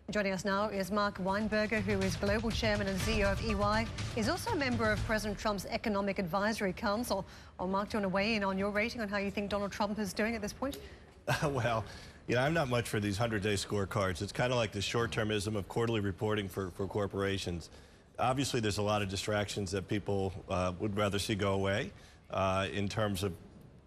Joining us now is Mark Weinberger, who is Global Chairman and CEO of EY. He's also a member of President Trump's Economic Advisory Council. Well, Mark, do you want to weigh in on your rating on how you think Donald Trump is doing at this point? Well, I'm not much for these 100-day scorecards. It's kind of like the short-termism of quarterly reporting for corporations. Obviously, there's a lot of distractions that people would rather see go away in terms of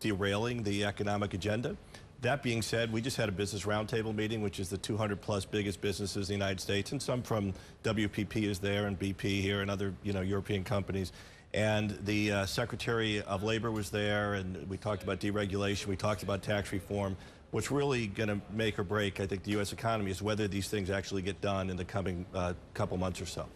derailing the economic agenda. That being said, we just had a business roundtable meeting, which is the 200-plus biggest businesses in the United States, and some from WPP is there, and BP here, and other European companies. And the Secretary of Labor was there, and we talked about deregulation, we talked about tax reform. What's really going to make or break, I think, the U.S. economy is whether these things actually get done in the coming couple months or so.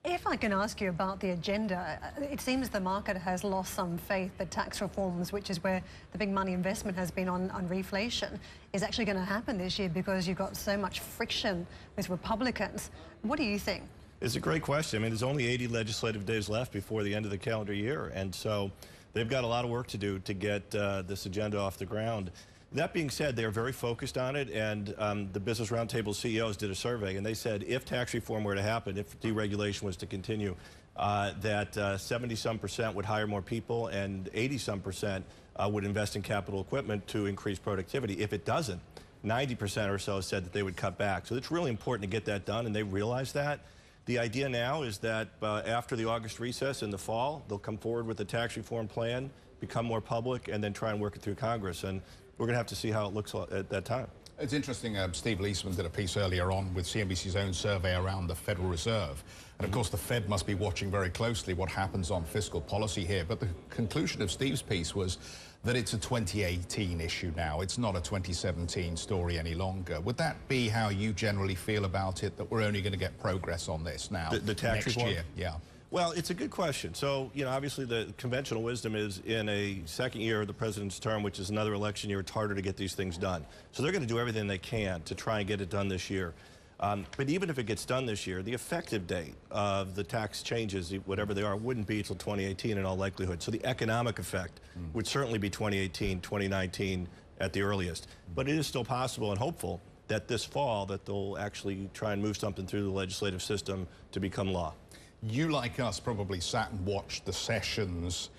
If I can ask you about the agenda, it seems the market has lost some faith that tax reforms, which is where the big money investment has been on reflation, is actually going to happen this year because you've got so much friction with Republicans. What do you think? It's a great question. I mean, there's only 80 legislative days left before the end of the calendar year, and so they've got a lot of work to do to get this agenda off the ground. That being said, they are very focused on it, and the Business Roundtable CEOs did a survey, and they said if tax reform were to happen, if deregulation was to continue, that 70-some% would hire more people and 80-some% would invest in capital equipment to increase productivity. If it doesn't, 90% or so said that they would cut back. So it's really important to get that done, and they realize that. The idea now is that after the August recess in the fall, they'll come forward with a tax reform plan, become more public, and then try and work it through Congress. And we're going to have to see how it looks at that time. It's interesting, Steve Leisman did a piece earlier on with CNBC's own survey around the Federal Reserve. And of course, the Fed must be watching very closely what happens on fiscal policy here. But the conclusion of Steve's piece was that it's a 2018 issue now. It's not a 2017 story any longer. Would that be how you generally feel about it, that we're only going to get progress on this now? The tax next reform? Year? Yeah. Well, it's a good question. So, obviously the conventional wisdom is in a second year of the president's term, which is another election year, it's harder to get these things done. So they're going to do everything they can to try and get it done this year. But even if it gets done this year, the effective date of the tax changes, whatever they are, wouldn't be until 2018 in all likelihood. So the economic effect would certainly be 2018, 2019 at the earliest. But it is still possible and hopeful that this fall that they'll actually try and move something through the legislative system to become law. You, like us, probably sat and watched the sessions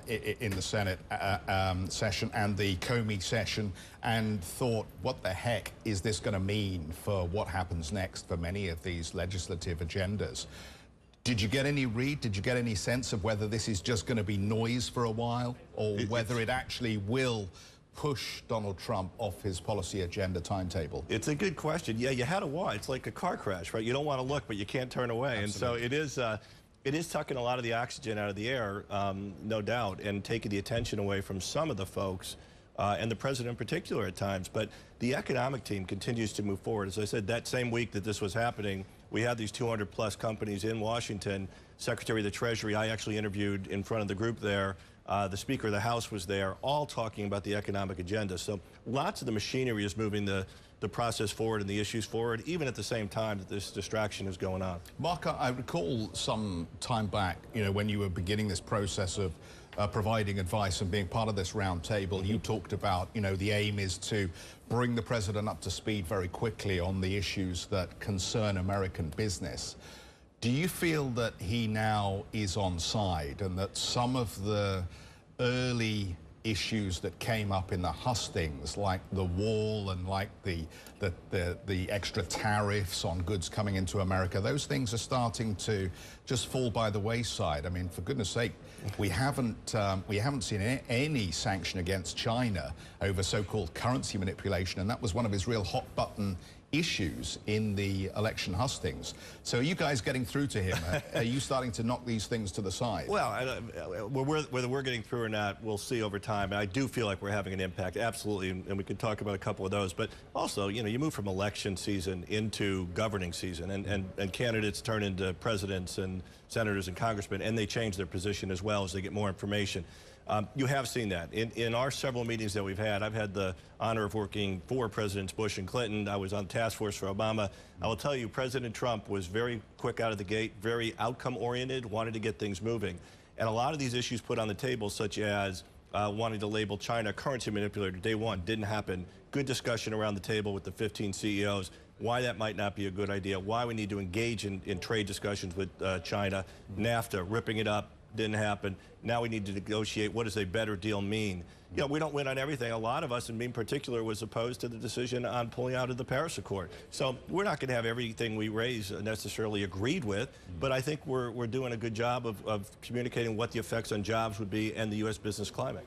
in the Senate session and the Comey session and thought, what the heck is this going to mean for what happens next for many of these legislative agendas? Did you get any read? Did you get any sense of whether this is just going to be noise for a while, or whether it actually will push Donald Trump off his policy agenda timetable? It's a good question. Yeah, you had to watch. It's like a car crash, right? You don't want to look, but you can't turn away. Absolutely. And so it is sucking a lot of the oxygen out of the air, no doubt, and taking the attention away from some of the folks, and the president in particular at times. But the economic team continues to move forward. As I said, that same week that this was happening, we had these 200-plus companies in Washington. Secretary of the Treasury, I actually interviewed in front of the group there. The Speaker of the House was there, all talking about the economic agenda. So lots of the machinery is moving the process forward and the issues forward, even at the same time that this distraction is going on. Mark, I recall some time back, when you were beginning this process of providing advice and being part of this roundtable, you talked about, the aim is to bring the president up to speed very quickly on the issues that concern American business. Do you feel that he now is on side, and that some of the early issues that came up in the hustings, like the wall and like the extra tariffs on goods coming into America, those things are starting to just fall by the wayside? I mean, for goodness sake, we haven't seen any sanction against China over so-called currency manipulation, and that was one of his real hot button issues in the election hustings. So are you guys getting through to him? Are you starting to knock these things to the side? Well, whether we're getting through or not, we'll see over time. I do feel like we're having an impact, absolutely, and we could talk about a couple of those. But also, you move from election season into governing season, and candidates turn into presidents and senators and congressmen, and they change their position as well as they get more information. You have seen that. In our several meetings that we've had, I've had the honor of working for Presidents Bush and Clinton. I was on the task force for Obama. I will tell you, President Trump was very quick out of the gate, very outcome-oriented, wanted to get things moving. And a lot of these issues put on the table, such as wanting to label China a currency manipulator, day one, didn't happen. Good discussion around the table with the 15 CEOs. why that might not be a good idea, why we need to engage in trade discussions with China. NAFTA, ripping it up, didn't happen. Now we need to negotiate what does a better deal mean. You know, we don't win on everything. A lot of us, and me in particular, was opposed to the decision on pulling out of the Paris Accord. So we're not going to have everything we raise necessarily agreed with, but I think we're doing a good job of communicating what the effects on jobs would be and the U.S. business climate.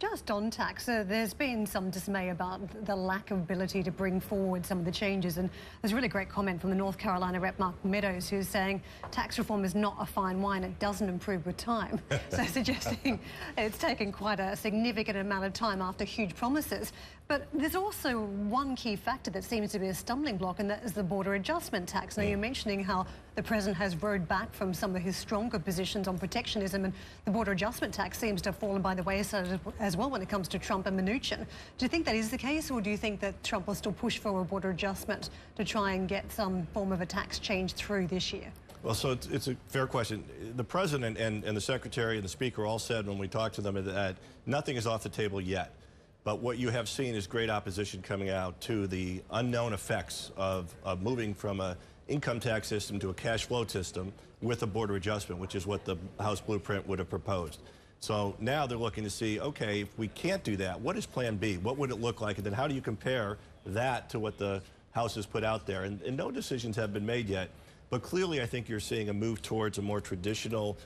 Just on tax, there's been some dismay about the lack of ability to bring forward some of the changes, and there's a really great comment from the North Carolina rep Mark Meadows, who's saying tax reform is not a fine wine, it doesn't improve with time. So suggesting it's taken quite a significant amount of time after huge promises. But there's also one key factor that seems to be a stumbling block, and that is the border adjustment tax. Now, you're mentioning how the president has rode back from some of his stronger positions on protectionism, and the border adjustment tax seems to have fallen by the wayside as well when it comes to Trump and Mnuchin. Do you think that is the case, or do you think that Trump will still push for a border adjustment to try and get some form of a tax change through this year? Well, so it's a fair question. The president and the secretary and the speaker all said when we talked to them that nothing is off the table yet. But what you have seen is great opposition coming out to the unknown effects of moving from an income tax system to a cash flow system with a border adjustment, which is what the House blueprint would have proposed. So now they're looking to see, okay, if we can't do that, what is plan B? What would it look like? And then how do you compare that to what the House has put out there? And no decisions have been made yet. But clearly, I think you're seeing a move towards a more traditional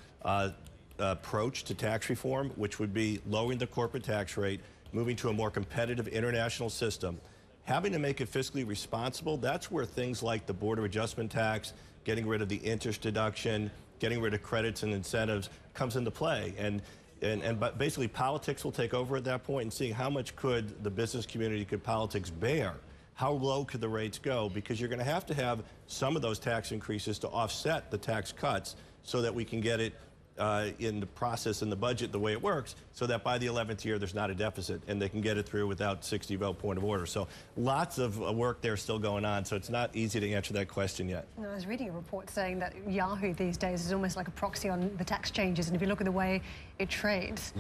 approach to tax reform, which would be lowering the corporate tax rate, moving to a more competitive international system, having to make it fiscally responsible. That's where things like the border adjustment tax, getting rid of the interest deduction, getting rid of credits and incentives comes into play. But basically politics will take over at that point, and seeing how much could the business community, could politics bear? How low could the rates go? Because you're going to have some of those tax increases to offset the tax cuts so that we can get it in the process, in the budget, the way it works, so that by the 11th year there's not a deficit and they can get it through without 60-vote point of order. So lots of work there still going on, so it's not easy to answer that question yet. I was reading a report saying that Yahoo these days is almost like a proxy on the tax changes, and if you look at the way it trades,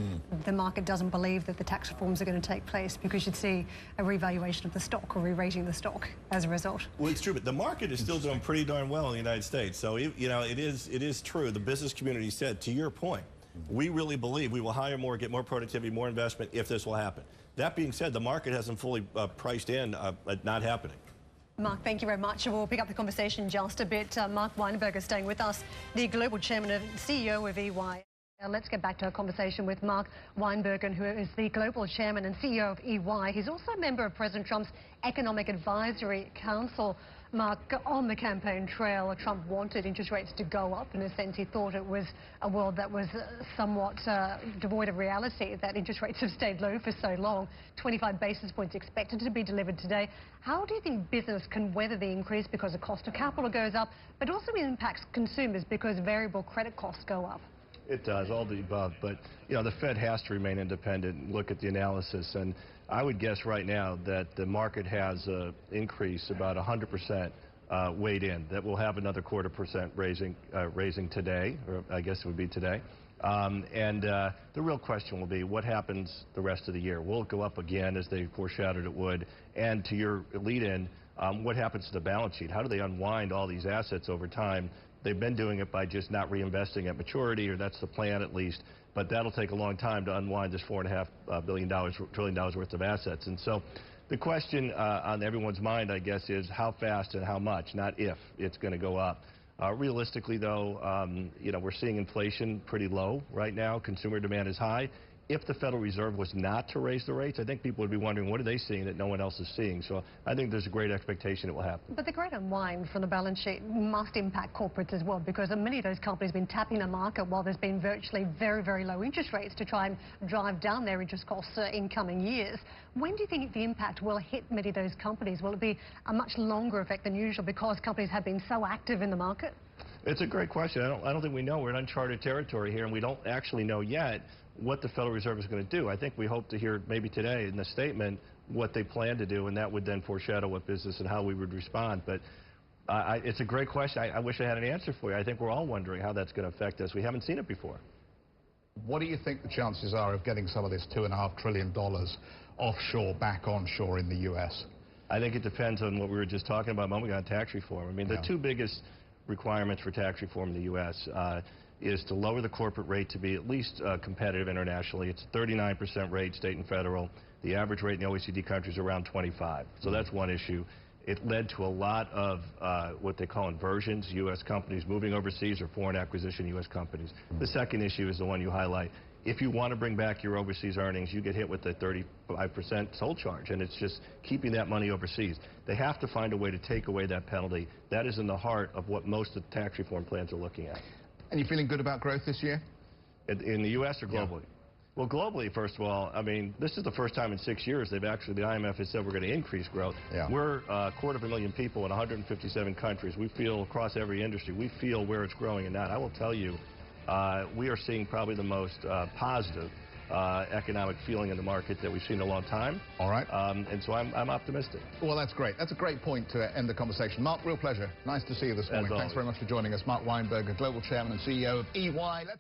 the market doesn't believe that the tax reforms are going to take place, because you'd see a revaluation of the stock or re-rating the stock as a result. Well, it's true, but the market is still doing pretty darn well in the United States. So, you know, it is true. The business community said, to your point, we really believe we will hire more, get more productivity, more investment if this will happen. That being said, the market hasn't fully priced in not happening. Mark, thank you very much. We'll pick up the conversation just a bit. Mark Weinberger staying with us, the global chairman and CEO of EY. Let's get back to our conversation with Mark Weinberger, who is the global chairman and CEO of EY. He's also a member of President Trump's Economic Advisory Council. Mark, on the campaign trail, Trump wanted interest rates to go up. In a sense, he thought it was a world that was somewhat devoid of reality, that interest rates have stayed low for so long. 25 basis points expected to be delivered today. How do you think business can weather the increase because the cost of capital goes up, but also impacts consumers because variable credit costs go up? It does, all the above. But, you know, the Fed has to remain independent and look at the analysis. And I would guess right now that the market has an increase about 100% weighed in, that we'll have another 0.25% raising today, or I guess it would be today. The real question will be, what happens the rest of the year? Will it go up again, as they foreshadowed it would? And to your lead-in, what happens to the balance sheet? How do they unwind all these assets over time? They've been doing it by just not reinvesting at maturity, or that's the plan at least. But that'll take a long time to unwind this $4.5 trillion worth of assets. And so the question on everyone's mind, I guess, is how fast and how much, not if it's going to go up. Realistically, though, you know, we're seeing inflation pretty low right now. Consumer demand is high. If the Federal Reserve was not to raise the rates, I think people would be wondering, what are they seeing that no one else is seeing? So I think there's a great expectation it will happen. But the great unwind from the balance sheet must impact corporates as well, because many of those companies have been tapping the market while there's been virtually very, very low interest rates to try and drive down their interest costs in coming years. When do you think the impact will hit many of those companies? Will it be a much longer effect than usual because companies have been so active in the market? It's a great question. I don't think we know. We're in uncharted territory here, and we don't actually know yet what the Federal Reserve is going to do. I think we hope to hear maybe today in the statement what they plan to do, and that would then foreshadow what business and how we would respond. But it's a great question. I wish I had an answer for you. I think we're all wondering how that's going to affect us. We haven't seen it before. What do you think the chances are of getting some of this $2.5 trillion offshore back onshore in the U.S.? I think it depends on what we were just talking about a moment ago on tax reform. I mean, the two biggest requirements for tax reform in the U.S. Is to lower the corporate rate to be at least competitive internationally. It's a 39% rate, state and federal. The average rate in the OECD countries is around 25. So that's one issue. It led to a lot of what they call inversions, U.S. companies moving overseas or foreign acquisition U.S. companies. The second issue is the one you highlight. If you want to bring back your overseas earnings, you get hit with the 35% toll charge, and it's just keeping that money overseas. They have to find a way to take away that penalty. That is in the heart of what most of the tax reform plans are looking at. And you feeling good about growth this year? In the U.S. or globally? Yeah. Well, globally, first of all, I mean, this is the first time in 6 years the IMF has said we're going to increase growth. Yeah. We're 250,000 people in 157 countries. We feel across every industry. We feel where it's growing and not. I will tell you, we are seeing probably the most positive economic feeling in the market that we've seen in a long time. All right. And so I'm optimistic. Well, that's great. That's a great point to end the conversation. Mark, real pleasure. Nice to see you this morning. Thanks very much for joining us. Mark Weinberger, Global Chairman and CEO of EY.